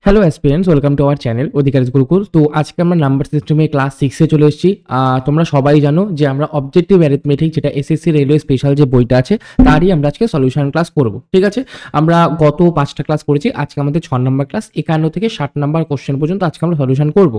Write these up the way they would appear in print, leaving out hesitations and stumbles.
Hello aspirants, welcome to our channel Adhikari Gurukul. তো আজকে আমরা নাম্বার সিস্টেমে ক্লাস 6-এ চলে এসেছি। তোমরা সবাই জানো যে আমরা অবজেক্টিভ অ্যারিথমেটিক, যেটা এসএসসি রেলওয়ে স্পেশাল যে বইটা আছে, তারই আমরা আজকে সলিউশন ক্লাস করব। ঠিক আছে, আমরা গত 5টা ক্লাস করেছি, আজকে আমাদের 6 নাম্বার ক্লাস। 51 থেকে 60 নাম্বার কোশ্চেন পর্যন্ত আজকে আমরা সলিউশন করব।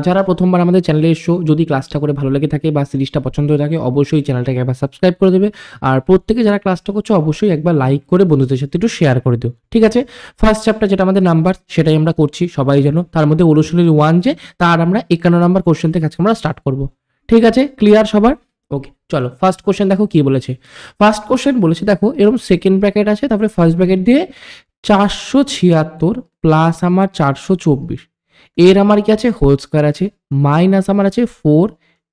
যারা প্রথমবার আমাদের চ্যানেলে এসছো, যদি ক্লাসটা করে ভালো লেগে থাকে বা সিরিজটা পছন্দ হয়ে থাকে, অবশ্যই চ্যানেলটাকে একবার সাবস্ক্রাইব করে দেবে। আর প্রত্যেকে যারা ক্লাসটা করছো, অবশ্যই একবার লাইক করে বন্ধুদের সাথে একটু শেয়ার করে দিও। ঠিক আছে, ফার্স্ট চ্যাপ্টার যেটা আমাদের নাম্বার, সেটাই আমরা করছি, সবাই জানো। তার মধ্যে অনুশীলনী 1 যে, তার আমরা 51 নাম্বার কোশ্চেন থেকে আজকে আমরা স্টার্ট করব। ঠিক আছে, ক্লিয়ার সবার? ওকে, চলো ফার্স্ট কোশ্চেন দেখো কি বলেছে। ফার্স্ট কোশ্চেন বলেছে, দেখো এরকম সেকেন্ড ব্র্যাকেট আছে, তারপরে ফার্স্ট ব্র্যাকেট দিয়ে 476 প্লাস আমার 424, এর আমার কি আছে, হোল স্কয়ার আছে, মাইনাস আমার আছে 4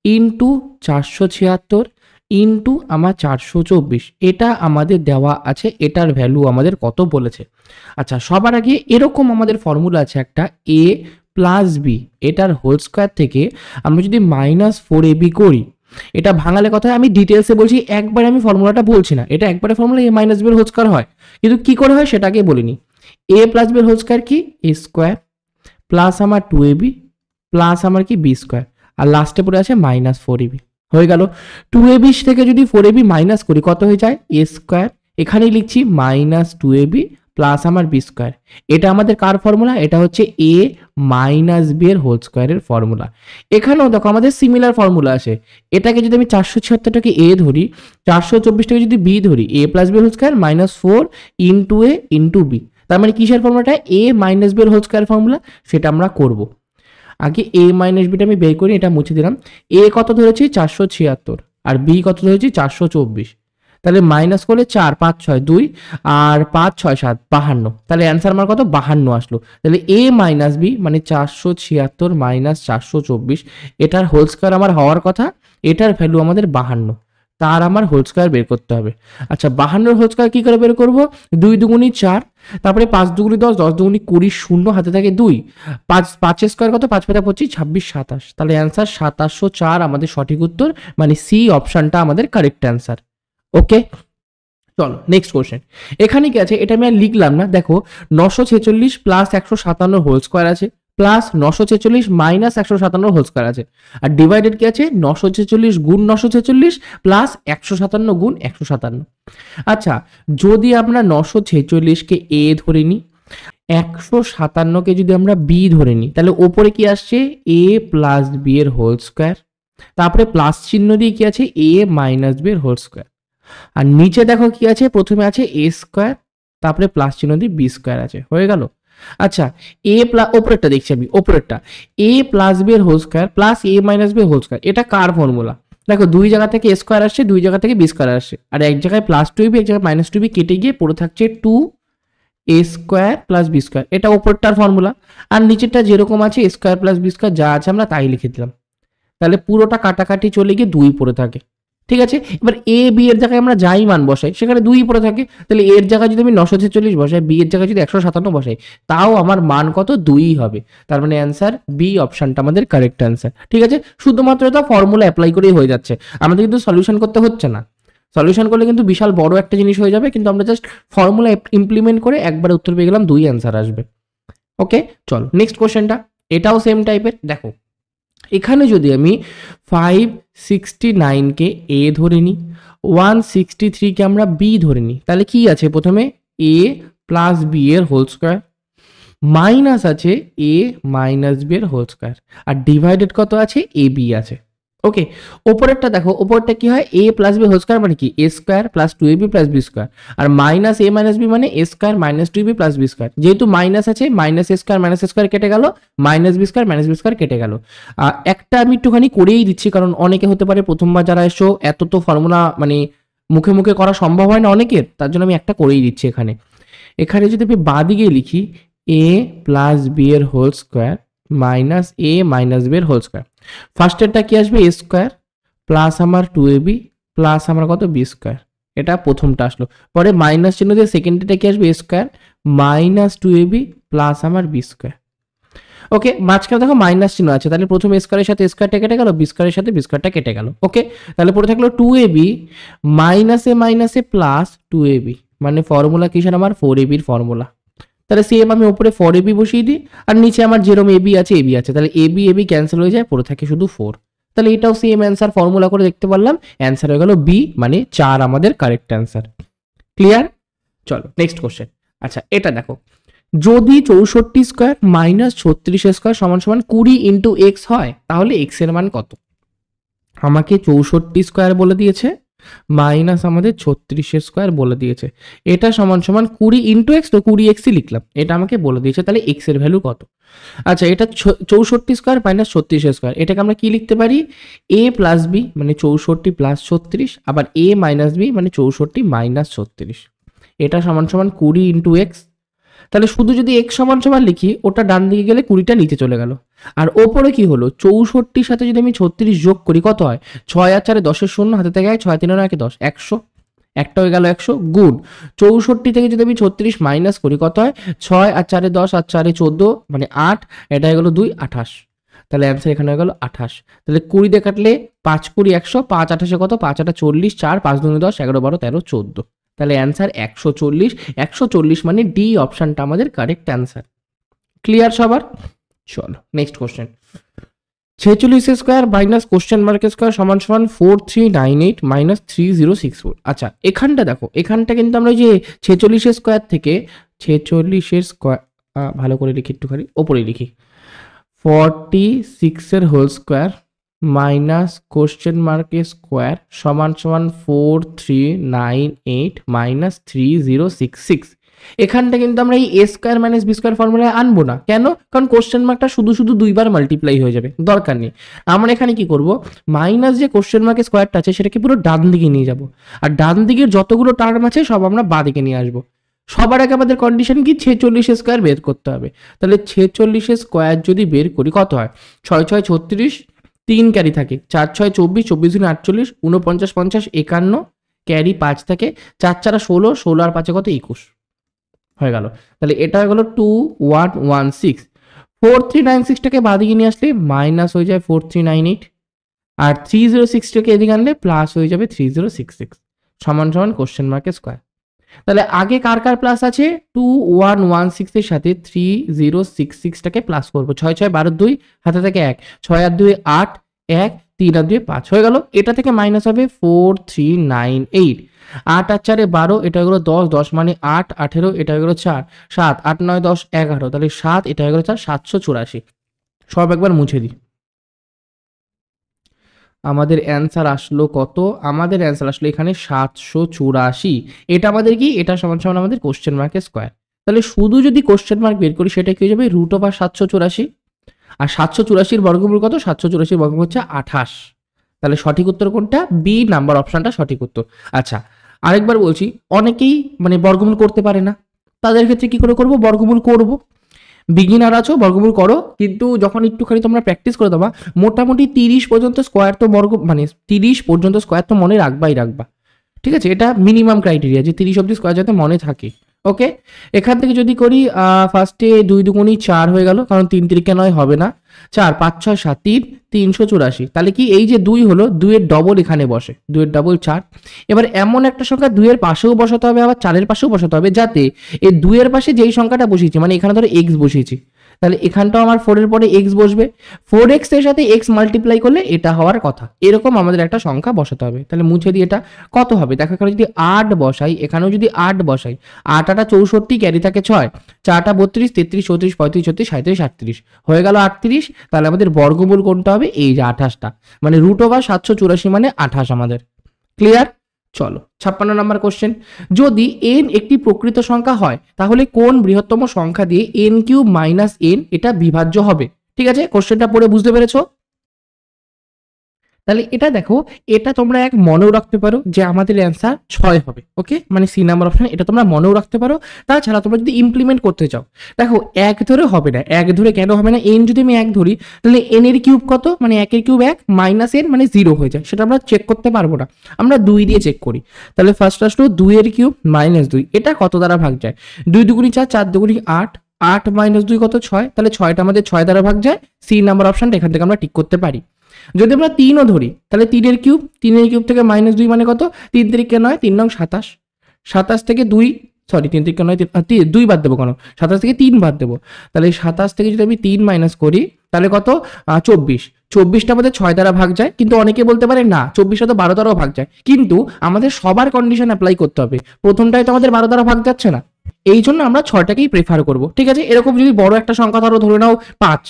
ইন্টু 476 ইন্টু আমার 424, এটা আমাদের দেওয়া আছে। এটার ভ্যালু আমাদের কত বলেছে। আচ্ছা, সবার আগে এরকম আমাদের ফর্মুলা আছে একটা, এ প্লাস বি, এটার হোল স্কয়ার থেকে আমরা যদি -4ab করি, এটা ভাঙালে কথা আমি ডিটেলসে বলছি, একবারে আমি ফর্মুলাটা বলছি না। এটা একবারে ফর্মুলা এ মাইনাস বি হোল স্কয়ার হয়, কিন্তু কি করে হয় সেটাকে বলিনি। এ প্লাস বি হোল স্কয়ার কি, এ স্কয়ার প্লাস আমার 2ab প্লাস আমার কি বি স্কোয়ার, আর লাস্টে পড়ে আছে -4ab। হয়ে গেল। 2ab থেকে যদি 4ab মাইনাস করি, কত হয়ে যায়, এ স্কোয়ার। এখানেই লিখছি -2ab প্লাস আমার বি স্কোয়ার। এটা আমাদের কার ফর্মুলা, এটা হচ্ছে এ মাইনাস বি এর হোল স্কোয়ারের ফর্মুলা। এখানেও দেখো আমাদের সিমিলার ফর্মুলা আছে। এটাকে যদি আমি 476টাকে এ ধরি, 424টাকে যদি বি ধরি, A plus B whole square -4 into A into B. তার মানে কিসের ফর্মুলাটা, এ মাইনাস বি এর হোল স্কয়ার ফর্মুলা, সেটা আমরা করব। আগে এ মাইনাস বিটা আমি বের করি, এটা মুছে দিলাম। এ কত ধরেছি, 476, আর বি কত ধরেছি, 424। তাহলে মাইনাস করলে 4 5 6 2, আর 5 6 7 52। তাহলে অ্যান্সার আমার কত, 52 আসলো। তাহলে এ মাইনাস বি মানে 476 মাইনাস 424, এটার হোল স্কয়ার আমার হওয়ার কথা, এটার ভ্যালু আমাদের 52, তার আমার হোল স্কয়ার বের করতে হবে। আচ্ছা, 52 হোল স্কয়ার কি করে বের করবো, 2 দুগুণি 4, তারপরে 5 দুগুণি 10, 10 দুগুণি 20, শূন্য হাতে থাকে 2, 5 স্কয়ার কত, 5 5 25, 26 27। তাহলে অ্যান্সার 2704 আমাদের সঠিক উত্তর, মানে সি অপশনটা আমাদের কারেক্ট অ্যান্সার। ওকে, চলো নেক্সট কোশ্চেন। এখানে কি আছে, এটা আমি আর লিখলাম না। দেখো 946 প্লাস 157 হোল স্কয়ার আছে, প্লাস 946 মাইনাস 157 হোল স্কয়ার আছে, আর ডিভাইডেড কি আছে, 946 গুণ 946 প্লাস 157 গুণ 157। আচ্ছা, যদি আমরা 946কে এ ধরে নিই, 157কে যদি আমরা বি ধরে নিই, তাহলে ওপরে কি আসছে, এ প্লাস বি এর হোল স্কয়ার, তারপরে প্লাস চিহ্ন দিয়ে কি আছে, এ মাইনাস বি এর হোল স্কয়ার, আর নিচে দেখো কি আছে, প্রথমে আছে এ স্কয়ার, তারপরে প্লাস চিহ্ন দিয়ে বি স্কয়ার আছে। হয়ে গেল। আচ্ছা, এ প্লাস, ওপরেরটা দেখছি আমি, ওপরেরটা এ প্লাস বি এর হোল স্কয়ার প্লাস এ মাইনাস বি এর হোল স্কয়ার, এটা কার ফর্মুলা। দেখো দুই জায়গা থেকে এ স্কয়ার আসছে, দুই জায়গা থেকে বি স্কয়ার আসছে, আর এক জায়গায় +2ab, এক জায়গায় -2b কেটে গিয়ে পড়ে থাকছে 2 এ স্কয়ার প্লাস বি স্কয়ার, এটা ওপরটার ফর্মুলা। আর নিচেরটা যেরকম আছে, এ স্কয়ার প্লাস বি স্কয়ার যা আছে আমরা তাই লিখে দিলাম। তাহলে পুরোটা কাটাকাটি চলে গিয়ে 2 পড়ে থাকে। ঠিক আছে, এবার এ বি এর জায়গায় আমরা যাই মান বসাই, সেখানে 2 পড়ে থাকে। তাহলে এর জায়গায় যদি আমি 946 বসাই, বি এর জায়গায় যদি 157 বসাই, তাও আমার মান কত, 2 হবে। তার মানে অ্যান্সার বি অপশনটা আমাদের কারেক্ট অ্যান্সার। ঠিক আছে, শুধুমাত্র এটা ফর্মুলা অ্যাপ্লাই করেই হয়ে যাচ্ছে, আমাদের কিন্তু সলিউশন করতে হচ্ছে না। সলিউশন করলে কিন্তু বিশাল বড় একটা জিনিস হয়ে যাবে, কিন্তু আমরা জাস্ট ফর্মুলা ইমপ্লিমেন্ট করে একবার উত্তর পেয়ে গেলাম, 2 অ্যান্সার আসবে। ওকে, চলো নেক্সট কোশ্চেনটা, এটাও সেম টাইপের। দেখো এখানে যদি আমি 569কে এ ধরে নিই, 163কে আমরা বি ধরে নিই, তাহলে কি আছে, প্রথমে এ প্লাস বি এর হোল স্কয়ার, মাইনাস আছে এ মাইনাস বি এর হোল স্কয়ার, আর ডিভাইডেড কত আছে, এ বি আছে। ওকে, ওপরেরটা দেখো, ওপরটা কি হয়, A plus B whole square মানে কি, A square plus 2ab plus B square, আর মাইনাস এ মাইনাস বি মানে A square minus 2ab plus B square. যেহেতু মাইনাস আছে, মাইনাস এ স্কয়ার কেটে গেল, মাইনাস বি স্কয়ার কেটে গেল। একটা আমি একটুখানি করেই দিচ্ছি, কারণ অনেকে হতে পারে প্রথমবার যারা এসো, এত তো ফর্মুলা মানে মুখে মুখে করা সম্ভব হয় না অনেকের, তার জন্য আমি একটা করেই দিচ্ছি এখানে। এখানে যদি আমি বাঁদিকে লিখি, এ প্লাস বি এর whole square minus A minus B এর হোল স্কয়ার, ফার্স্টেরটা কি আসবে, এ স্কয়ার প্লাস আমার 2ab প্লাস আমার কত, বি স্কয়ার, এটা প্রথমটা আসলো। পরে মাইনাস চিহ্ন দিয়ে সেকেন্ডটা কি আসবে, এ স্কয়ার মাইনাস 2ab প্লাস আমার বি স্কয়ার। ওকে, মাঝখানে দেখো মাইনাস চিহ্ন আছে, তাহলে প্রথম এ স্কয়ারের সাথে স্কয়ারটা কেটে গেল, বি স্কয়ারের সাথে বি স্কয়ারটা কেটে গেল। ওকে, তাহলে পড়ে থাকলো 2ab মাইনাস এ প্লাস 2ab, মানে ফর্মুলা কিসের আমার, 4ab এর ফর্মুলা। তাহলে সেম আমি ওপরে 4ab বসিয়ে দিই, আর নিচে আমার যেরকম ab আছে, তাহলে ab ক্যান্সেল হয়ে যায়, পড়ে থাকে শুধু 4। তাহলে এটাও সেম অ্যান্সার, ফর্মুলা করে দেখতে পারলাম, অ্যান্সার হয়ে গেল বি, মানে 4 আমাদের কারেক্ট অ্যান্সার। ক্লিয়ার? চলো নেক্সট কোশ্চেন। আচ্ছা এটা দেখো, যদি 64 স্কোয়ার মাইনাস 36 স্কোয়ার সমান সমান 20 ইন্টু এক্স হয়, তাহলে এক্স এর মান কত? আমাকে 64 স্কোয়ার বলে দিয়েছে, মাইনাস আমাদের 36 স্কোয়ার বলে দিয়েছে, এটা সমান সমান 20 ইন্টু এক্স, তো 20 এক্সই লিখলাম, এটা আমাকে বলে দিয়েছে, তাহলে এক্স এর ভ্যালু কত? আচ্ছা এটা 64 স্কোয়ার মাইনাস 36 স্কোয়ার, এটাকে আমরা কি লিখতে পারি? এ প্লাস বি মানে 64 প্লাস 36, আবার এ মাইনাস বি মানে 64 মাইনাস 36, এটা সমান সমান 20 ইন্টু এক্স। তাহলে শুধু যদি এক্স সমান সমান লিখি, ওটা ডান দিকে গেলে 20টা নিচে চলে গেল, আর ওপরে কি হলো 64 সাথে যদি আমি 36 যোগ করি কত হয়? 6 আর 4 10 শূন্য, হাতে থেকে 6 3 9 10, 100, একটা হয়ে গেল 100 গুণ 64 থেকে যদি আমি 36 মাইনাস করি কত হয়? 6 আর 4 10 আর 4 14 মানে 8, এটা হয়ে গেল 2 28, তাহলে অ্যান্সার এখানে হয়ে গেল 28। তাহলে 20 দিয়ে কাটলে 5 20 100, 5 28 কত? 5 8 40, 4 5 2 10, 11 12 13 14, তাহলে অ্যান্সার 140। 140 মানে ডি অপশনটা আমাদের কারেক্ট অ্যান্সার। ক্লিয়ার সবার? চলো next question. 46 square minus question মার্কের স্কোয়ার সমান সমান 4398 মাইনাস 3064। আচ্ছা এখানটা দেখো, এখানটা কিন্তু আমরা যে 46 স্কোয়ার থেকে 46 স্কোয়ার, ভালো করে লিখি একটুখানি, ওপরে লিখি 46 হোল স্কোয়ার মাইনাস কোশ্চেন মার্কের স্কোয়ার সমান সমান 4398 মাইনাস 3066। এখানটা কিন্তু আমরা এই এ স্কোয়ার মাইনাস বি স্কোয়ার ফর্মুলায় আনবো না, কেন? কারণ কোশ্চেন মার্কটা শুধু শুধু দুইবার মাল্টিপ্লাই হয়ে যাবে, দরকার নেই। আমরা এখানে কি করব, মাইনাস যে কোশ্চেন মার্কের স্কোয়ারটা আছে সেটাকে পুরো ডান দিকে নিয়ে যাব, আর ডান দিকের যতগুলো টার্ম আছে সব আমরা বাঁ দিকে নিয়ে আসবো। সবার আগে আমাদের কন্ডিশন কি? 46 স্কোয়ার বের করতে হবে। তাহলে 46 স্কোয়ার যদি বের করি কত হয়? 6 6 36, 3 ক্যারি থাকে, 4 6 24, 24 গুণ 48, 49 50 51, ক্যারি 5 থাকে, 4 4 16, 16 আর 5 কত? 21 হয়ে গেল। তাহলে এটা হয়ে গেল 2116। 4396টাকে বাদিকে নিয়ে আসলে মাইনাস হয়ে যায় 4398, আর 3060টাকে এদিকে আনলে প্লাস হয়ে যাবে 3066 সমান সমান কোশ্চেন মার্কের স্কোয়ার। তাহলে আগে কার কার প্লাস আছে? 2116 এর সাথে 3066টাকে প্লাস করবো, 6 6 12 2, হাতে থেকে 1, 6 আর 2 8, 1 3 আর 2 5 হয়ে গেল। এটা থেকে মাইনাস হবে 4398, 8 আর 4 12, এটা হয়ে গেল 10, 10 মানে 8 18, এটা হয়ে গেল 4 7 8 9 10 11, তাহলে 7, এটা হয়ে গেল 4 784। সব একবার মুছে দিই। আমাদের অ্যান্সার আসলো কত? আমাদের অ্যান্সার আসলো এখানে 784। এটা আমাদের কি? এটা সমান সমান আমাদের কোশ্চেন মার্কের স্কোয়ার। তাহলে শুধু যদি কোশ্চেন মার্ক বের করি সেটা কি হয়ে যাবে? Root over 784। আর 784 বর্গমূল কত? 784 বর্গমূল হচ্ছে 28। তাহলে সঠিক উত্তর কোনটা? বি নাম্বার অপশনটা সঠিক উত্তর। আচ্ছা আরেকবার বলছি, অনেকেই মানে বর্গমূল করতে পারে না, তাদের ক্ষেত্রে কি করে করব? বর্গমূল করব। বিগিনার আছো বর্গমূল করো, কিন্তু যখন একটুখানি তোমরা প্র্যাকটিস করে দেবা, মোটামুটি 30 পর্যন্ত স্কোয়ার তো মানে 30 পর্যন্ত স্কোয়ার তো মনে রাখবা। ঠিক আছে, এটা মিনিমাম ক্রাইটেরিয়া যে 30 অব্দি স্কোয়ার যাতে মনে থাকে। ওকে, এখান থেকে যদি করি ফার্স্টে 2 দুগুণি 4 হয়ে গেল, কারণ 3 3 9 হবে না, 4 5 6 7 3 384। তাহলে কি এই যে 2 হলো, 2 এর ডবল এখানে বসে, 2 এর ডবল 4। এবার এমন একটা সংখ্যা 2 এর পাশেও বসাতে হবে, আবার 4 এর পাশেও বসাতে হবে, যাতে এই 2 এর পাশে যেই সংখ্যাটা বসিয়েছি, মানে এখানে ধরো x বসিয়েছি, তাহলে এখানটাও আমার 4 এর পরে x বসবে, 4x এর সাথে x মাল্টিপ্লাই করলে এটা হওয়ার কথা, এরকম আমাদের একটা সংখ্যা বসাতে হবে। তাহলে মুছে দিয়ে এটা কত হবে? দেখো এখানে যদি 8 বসাই, এখানেও যদি 8 বসাই, 8 8 64, ক্যারি থাকে 6, 4 32 33 34 35 36 37 38 হয়ে গেল 38। তাহলে আমাদের বর্গমূল কোনটা হবে? এই যে 28টা, মানে রুট ওভার 784 মানে 28 আমাদের। ক্লিয়ার? চলো 56 নম্বর কোশ্চেন। যদি n একটি প্রকৃত সংখ্যা হয় তাহলে কোন বৃহত্তম সংখ্যা দিয়ে n কিউব মাইনাস n এটা বিভাজ্য হবে? ঠিক আছে, কোশ্চেনটা পড়ে বুঝতে পেরেছো? তাহলে এটা দেখো, এটা তোমরা এক মনেও রাখতে পারো যে আমাদের অ্যান্সার 6 হবে। ওকে, মানে সি নাম্বার অপশন, এটা তোমরা মনেও রাখতে পারো। তাছাড়া তোমরা যদি ইমপ্লিমেন্ট করতে চাও, দেখো 1 ধরে হবে না, 1 ধরে কেন হবে না? n যদি আমি 1 ধরি তাহলে n এর কিউব কত? মানে 1 এর কিউব 1 মাইনাস n মানে 0 হয়ে যায়, সেটা আমরা চেক করতে পারবো না, আমরা 2 দিয়ে চেক করি। তাহলে ফার্স্ট আসলো 2 এর কিউব মাইনাস 2, এটা কত দ্বারা ভাগ যায়? 2 দুগুণি 4, 4 দুগুণি 8, 8 মাইনাস 2 কত? 6, তাহলে 6টা আমাদের 6 দ্বারা ভাগ যায়। সি নাম্বার অপশনটা এখান থেকে আমরা টিক করতে পারি। যদি আমরা 3ও ধরি তাহলে 3 এর কিউব, 3 এর কিউব থেকে মাইনাস 2 মানে কত? 3 3 9, 3 9 27, 27 থেকে 2 সরি 3 থেকে 9 2 বাদ দেবো, কেন 27 থেকে 3 বাদ দেবো, তাহলে 27 থেকে যদি আমি 3 মাইনাস করি তাহলে কত 24, 24টা আমাদের 6 দ্বারা ভাগ যায়, কিন্তু অনেকে বলতে পারে না 24টা তো 12 দ্বারাও ভাগ যায়, কিন্তু আমাদের সবার কন্ডিশন অ্যাপ্লাই করতে হবে, প্রথমটাই তো আমাদের 12 দ্বারা ভাগ যাচ্ছে না, এই জন্য আমরা 6টাকেই প্রেফার করব। ঠিক আছে, এরকম যদি বড় একটা সংখ্যা ধরে নাও 5,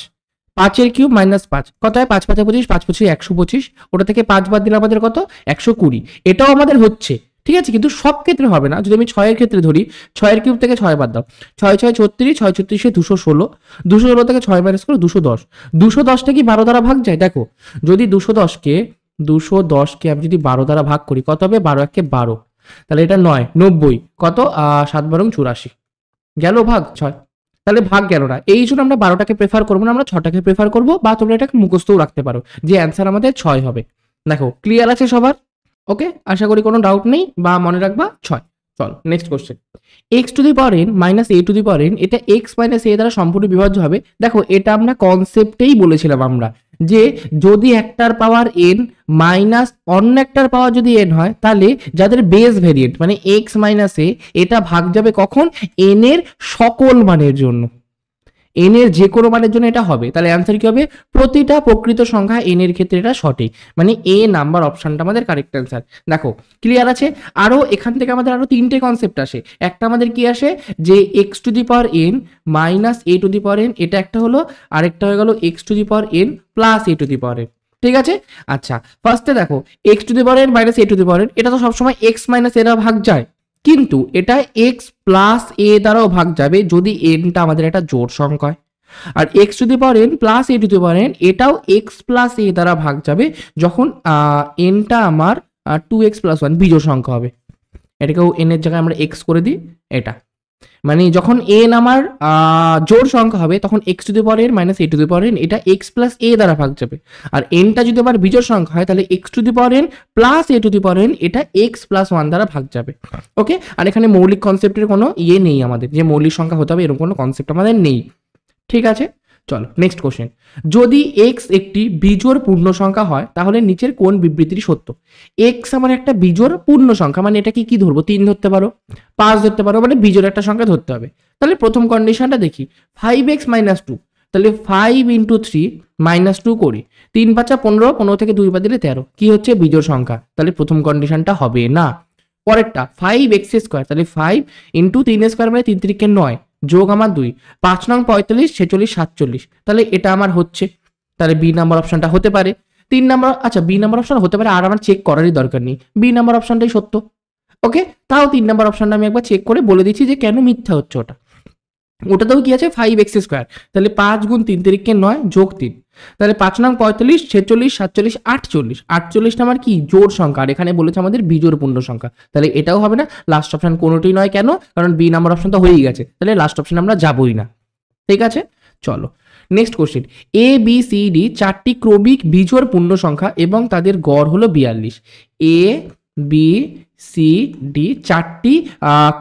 5 কিউব মাইনাস 5 কত হয়, 5 5 25, 5 25 125, ওটা থেকে 5 বাদ দিলে আমাদের কত 120, এটাও আমাদের হচ্ছে। ঠিক আছে, কিন্তু সব ক্ষেত্রে হবে না, যদি আমি 6 এর ক্ষেত্রে ধরি 6 এর কিউব থেকে 6 বাদ দাও, 6 6 36, 6 36 216, 216 থেকে 6 মাইনাস করো 210, 210টা কি 12 দ্বারা ভাগ যায়, দেখো যদি 210কে আমি যদি 12 দ্বারা ভাগ করি কত হবে, 12 1 12, তাহলে এটা 9 90, কত 7 12 84, গেল ভাগ 6, তাহলে ভাগ গেল না, এই জন্য আমরা 12টাকে প্রেফার করবো না, আমরা 6টাকে প্রেফার করবো, বা তোমরা এটাকে মুখস্থও রাখতে পারো যে অ্যান্সার আমাদের 6 হবে। দেখো ক্লিয়ার আছে সবার? ওকে, আশা করি কোনো ডাউট নেই, বা মনে রাখবা 6। চল next question, x to the power N minus A to the power N, এটা এক্স মাইনাস এ দ্বারা সম্পূর্ণ বিভাজ্য হবে। দেখো এটা আমরা কনসেপ্টেই বলেছিলাম আমরা, যে যদি একটার পাওয়ার এন মাইনাস অন্য একটার পাওয়ার যদি এন হয়, তাহলে যাদের বেস ভেরিয়েন্ট মানে এক্স মাইনাস এ, এটা ভাগ যাবে কখন, এন এর সকল মানের জন্য, এন এর যে কোনো মানের জন্য এটা হবে। তাহলে অ্যান্সার কি হবে, প্রতিটা প্রকৃত সংখ্যা এন এর ক্ষেত্রে এটা সঠিক, মানে এ নাম্বার অপশনটা আমাদের কারেক্ট অ্যান্সার। দেখো ক্লিয়ার আছে? আরো এখান থেকে আমাদের আরো 3টে কনসেপ্ট আসে। একটা আমাদের কি আসে, যে x to the power N minus A to the power N, এটা একটা হলো, আরেকটা হয়ে গেল x to the power N plus A to the power N. ঠিক আছে, আচ্ছা ফার্স্টে দেখো x to the power N minus A to the power N, এটা তো সবসময় এক্স মাইনাস এরা ভাগ যায়, কিন্তু এটা এক্স প্লাস এ দ্বারাও ভাগ যাবে যদি এনটা আমাদের একটা জোড় সংখ্যা হয়। আর X to the power N plus A to the power N, এটাও এক্স প্লাস এ দ্বারা ভাগ যাবে যখন এনটা আমার 2x + 1 বিজোড় সংখ্যা হবে। এটাকেও এন এর জায়গায় আমরা এক্স করে দিই, এটা মানে যখন এন আমার জোড় সংখ্যা হবে তখন x to the power N minus A to the power N, এটা এক্স প্লাস এ দ্বারা ভাগ যাবে। আর এনটা যদি আমার বিজোড় সংখ্যা হয় তাহলে x to the power N plus A to the power N, এটা এক্স প্লাস 1 দ্বারা ভাগ যাবে। ওকে, আর এখানে মৌলিক কনসেপ্টের কোনো ইয়ে নেই আমাদের, যে মৌলিক সংখ্যা হতে হবে এরকম কোনো কনসেপ্ট আমাদের নেই। ঠিক আছে, চলো নেক্সট কোশ্চেন, যদি এক্স একটি বিজোড় পূর্ণ সংখ্যা হয় তাহলে নিচের কোন বিবৃতিটি সত্য? এক্স আমার একটা বিজোড় পূর্ণ সংখ্যা, মানে এটাকে কি ধরবো, 3 ধরতে পারো, 5 ধরতে পারো, মানে বিজোড় একটা সংখ্যা ধরতে হবে। তাহলে প্রথম কন্ডিশনটা দেখি, 5x - 2, তাহলে 5 × 3 - 2 করি, 3 5 15, 15 থেকে 2 বাদ দিলে 13, কি হচ্ছে বিজোড় সংখ্যা, তাহলে প্রথম কন্ডিশনটা হবে না। পরেরটা 5x², তাহলে 5 × 3² মানে 3 3 9, যোগ আমার 2, 5 নং 45 46 47, তাহলে এটা আমার হচ্ছে, তাহলে বি নাম্বার অপশনটা হতে পারে। 3 নাম্বার, আচ্ছা বি নাম্বার অপশন হতে পারে, আর আমার চেক করারই দরকার নেই, বি নাম্বার অপশনটাই সত্য। ওকে, তাও 3 নাম্বার অপশনটা আমি একবার চেক করে বলে দিচ্ছি যে কেন মিথ্যা হচ্ছে। ওটাতেও কি আছে 5x², তাহলে 5 × 3 3 9 যোগ 3, তাহলে 5 নং 45 46 47 48, 48টা আমার কি জোড় সংখ্যা, আর এখানে বলেছে আমাদের বিজোড় পূর্ণ সংখ্যা, তাহলে এটাও হবে না। লাস্ট অপশন কোনোটি নয়, কেন, কারণ বি নাম্বার অপশন তো হয়েই গেছে, তাহলে লাস্ট অপশন আমরা যাবই না। ঠিক আছে, চলো next question, A B C D 4টি ক্রমিক বিজোড় পূর্ণ সংখ্যা এবং তাদের গড় হলো 42। এ বি সি ডি 4টি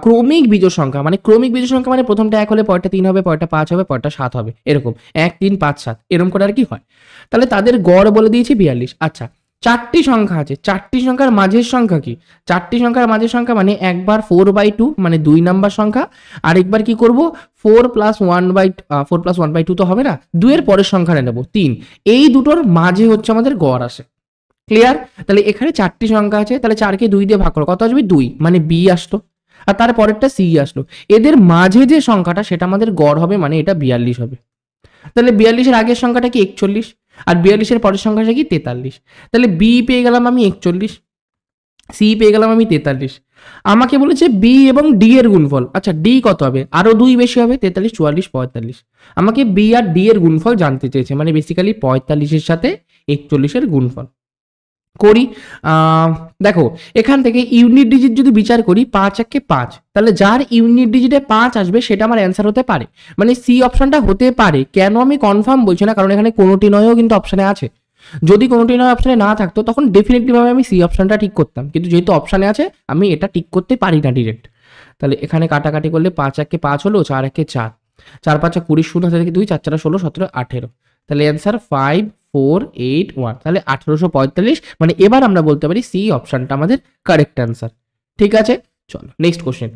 ক্রমিক বিজোড় সংখ্যা, মানে ক্রমিক বিজোড় সংখ্যা মানে প্রথমটা 1 হলে পরেরটা 3 হবে, পরেরটা 5 হবে, পরেরটা 7 হবে, এরকম 1 3 5 7 এরকম করে আর কি হয়। তাহলে তাদের গড় বলে দিয়েছি 42। আচ্ছা 4টি সংখ্যা আছে, 4টি সংখ্যার মাঝের সংখ্যা কি, 4টি সংখ্যার মাঝের সংখ্যা মানে একবার 4/2 মানে 2 নাম্বার সংখ্যা, আরেকবার কি করব 4 + 1/2 তো হবে না, 2 এর পরের সংখ্যাটা নেব 3, এই দুটোর মাঝে হচ্ছে আমাদের গড় আসে। ক্লিয়ার? তাহলে এখানে 4টি সংখ্যা আছে, তাহলে 4কে 2 দিয়ে ভাগ করো, কত আসবে 2, মানে বি আসলো, আর তার পরেরটা সি আসলো, এদের মাঝে যে সংখ্যাটা সেটা আমাদের গড় হবে, মানে এটা 42 হবে। তাহলে 42 এর আগের সংখ্যাটা কি 41, আর 42 এর পরের সংখ্যাটা কি 43, তাহলে বি পেয়ে গেলাম আমি 41, সি পেয়ে গেলাম আমি 43। আমাকে বলেছে বি এবং ডি এর গুণফল, আচ্ছা ডি কত হবে, আরো 2 বেশি হবে, 43 44 45, আমাকে বি আর ডি এর গুণফল জানতে চেয়েছে, মানে বেসিক্যালি 45 এর সাথে 41 এর গুণফল করি। দেখো এখান থেকে ইউনিট ডিজিট যদি বিচার করি 5 1 5, তাহলে যার ইউনিট ডিজিটে 5 আসবে সেটা আমার অ্যান্সার হতে পারে, মানে সি অপশনটা হতে পারে। কেন আমি কনফার্ম বলছি না, কারণ এখানে কোনোটি নয়ও কিন্তু অপশানে আছে, যদি কোনোটি নয় অপশানে না থাকতো তখন ডেফিনেটলি ভাবে আমি সি অপশনটা ঠিক করতাম, কিন্তু যেহেতু অপশানে আছে আমি এটা ঠিক করতে পারি না ডিরেক্ট। তাহলে এখানে কাটাকাটি করলে 5 1 5 হলো, 4 1 4, 4 5 20 0 থেকে 2, 4 4 16 17 18, তাহলে অ্যান্সার 5 4 8 1, তাহলে 1845, মানে এবার আমরা বলতে পারি সি অপশনটা আমাদের কারেক্ট অ্যান্সার। ঠিক আছে, চলো নেক্সট কোশ্চেন,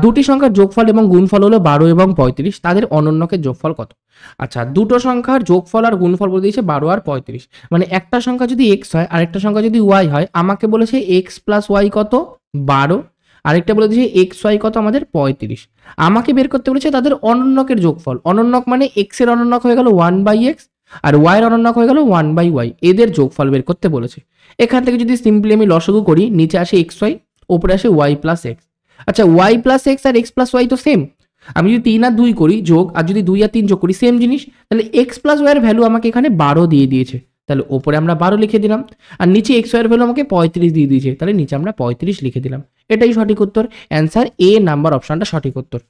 দুটি সংখ্যার যোগফল এবং গুণফল হলো 12 এবং 35, তাদের অনন্যকের যোগফল কত? আচ্ছা, দুটো সংখ্যার যোগফল আর গুণফল বলে দিয়েছে 12 আর 35, মানে একটা সংখ্যা যদি x হয় আর একটা সংখ্যা যদি y হয়, আমাকে বলেছে x প্লাস y কত? 12, আরেকটা বলে দিয়েছে x y কত আমাদের 35। আমাকে বের করতে বলেছে তাদের অনন্যকের যোগফল। অনন্যক মানে x এর অনন্যক হয়ে গেল 1/x আর y এর অনন্যক হয়ে গেল 1/y, এদের যোগফল বের করতে বলেছে। এখান থেকে যদি সিম্পলি আমি লসাগু করি, নিচে আসে xy, উপরে আসে y প্লাস x। আচ্ছা, y প্লাস x আর x প্লাস y তো সেম। আমি যদি 3 আর 2 করি যোগ, আর যদি 2 আর 3 যোগ করি সেম জিনিস, তাহলে x প্লাস y এর ভ্যালু আমাকে এখানে 12 দিয়ে দিয়েছে, তাহলে ওপরে আমরা 12 লিখে দিলাম। আর নিচে x y এর ভ্যালু আমাকে 35 দিয়ে দিয়েছে, তাহলে নিচে আমরা 35 লিখে দিলাম। এটাই সঠিক উত্তর, অ্যান্সার এ নাম্বার অপশনটা সঠিক উত্তর।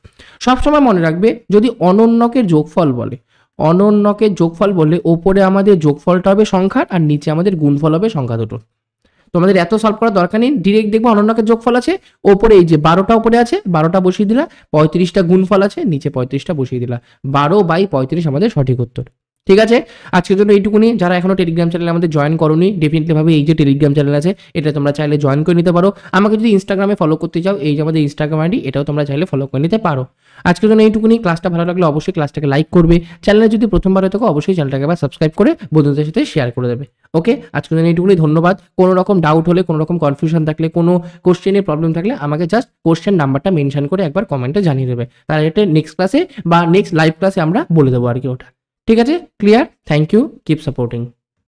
সবসময় মনে রাখবে, যদি অনন্যকের যোগফল বলে, অনন্যকের যোগফল বললে ওপরে আমাদের যোগফলটা হবে সংখ্যার আর নিচে আমাদের গুণফল হবে সংখ্যা দুটোর। তোমাদের এত সলভ করার দরকার নেই, ডিরেক্ট দেখবো অনন্যকের যোগফল আছে, ওপরে এই যে 12টা উপরে আছে, 12টা বসিয়ে দিলা, 35টা গুণফল আছে, নিচে 35টা বসিয়ে দিলা, 12/35 আমাদের সঠিক উত্তর। ঠিক আছে, আজকের জন্য এইটুকুনি। যারা এখনো টেলিগ্রাম চ্যানেলে আমাদের জয়েন করোনি, ডেফিনেটলি ভাবে এই যে টেলিগ্রাম চ্যানেল আছে, এটা তোমরা চাইলে জয়েন করে নিতে পারো। আমাকে যদি ইনস্টাগ্রামে ফলো করতে চাও, এই যে আমাদের ইনস্টাগ্রাম আইডি, এটাও তোমরা চাইলে ফলো করে নিতে পারো। আজকের জন্য এইটুকুনি। ক্লাসটা ভালো লাগলে অবশ্যই ক্লাসটাকে লাইক করবে, চ্যানেলে যদি প্রথমবার হয়ে থাকো অবশ্যই চ্যানেলটাকে আবার সাবস্ক্রাইব করে বন্ধুদের সাথে শেয়ার করে দেবে। ওকে, আজকের জন্য এইটুকুনি, ধন্যবাদ। কোনো রকম ডাউট হলে, কোনো রকম কনফিউশন থাকলে, কোনো কোশ্চেনের প্রবলেম থাকলে আমাকে জাস্ট কোশ্চেন নাম্বারটা মেনশন করে একবার কমেন্টে জানিয়ে দেবে, তাহলে এটা নেক্সট ক্লাসে বা নেক্সট লাইভ ক্লাসে আমরা বলে দেবো আর কি ওটা। ঠিক আছে, clear? Thank you, keep supporting.